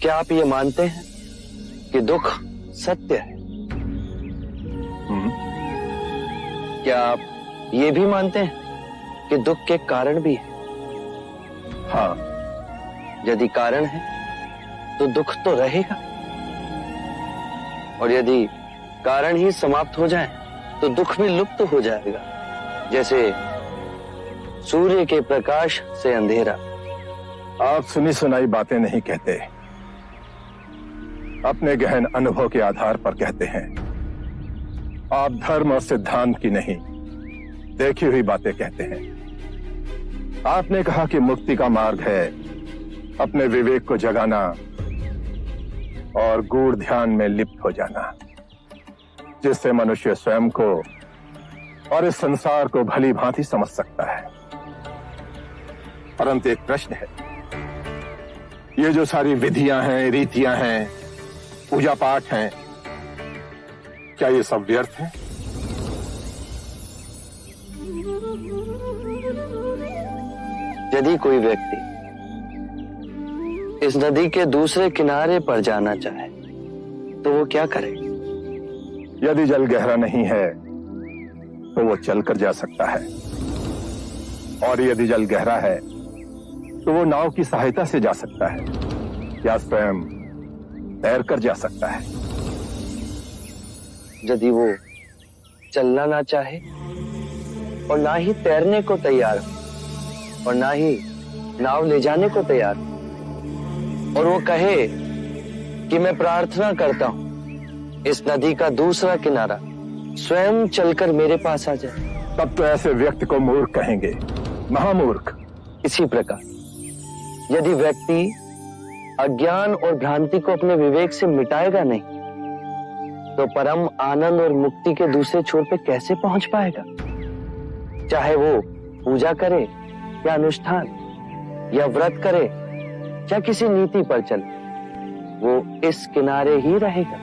क्या आप ये मानते हैं कि दुख सत्य है? क्या आप ये भी मानते हैं कि दुख के कारण भी है? हाँ। यदि कारण है तो दुख तो रहेगा, और यदि कारण ही समाप्त हो जाए तो दुख भी लुप्त हो जाएगा, जैसे सूर्य के प्रकाश से अंधेरा। आप सुनी सुनाई बातें नहीं कहते, अपने गहन अनुभव के आधार पर कहते हैं। आप धर्म और सिद्धांत की नहीं, देखी हुई बातें कहते हैं। आपने कहा कि मुक्ति का मार्ग है अपने विवेक को जगाना और गूढ़ ध्यान में लिप्त हो जाना, जिससे मनुष्य स्वयं को और इस संसार को भली भांति समझ सकता है। परंतु एक प्रश्न है, ये जो सारी विधियां हैं, रीतियां हैं, पूजा पाठ हैं, क्या ये सब व्यर्थ है? यदि कोई व्यक्ति इस नदी के दूसरे किनारे पर जाना चाहे तो वो क्या करे? यदि जल गहरा नहीं है तो वो चलकर जा सकता है, और यदि जल गहरा है तो वो नाव की सहायता से जा सकता है या स्वयं तैरकर जा सकता है। यदि वो चलना ना चाहे और ना ही तैरने को तैयार हो और ना ही नाव ले जाने को तैयार हो, और वो कहे कि मैं प्रार्थना करता हूं इस नदी का दूसरा किनारा स्वयं चलकर मेरे पास आ जाए, तब तो ऐसे व्यक्ति को मूर्ख कहेंगे, महामूर्ख। इसी प्रकार यदि व्यक्ति अज्ञान और भ्रांति को अपने विवेक से मिटाएगा नहीं तो परम आनंद और मुक्ति के दूसरे छोर पे कैसे पहुंच पाएगा? चाहे वो पूजा करे या अनुष्ठान या व्रत करे या किसी नीति पर चले, वो इस किनारे ही रहेगा।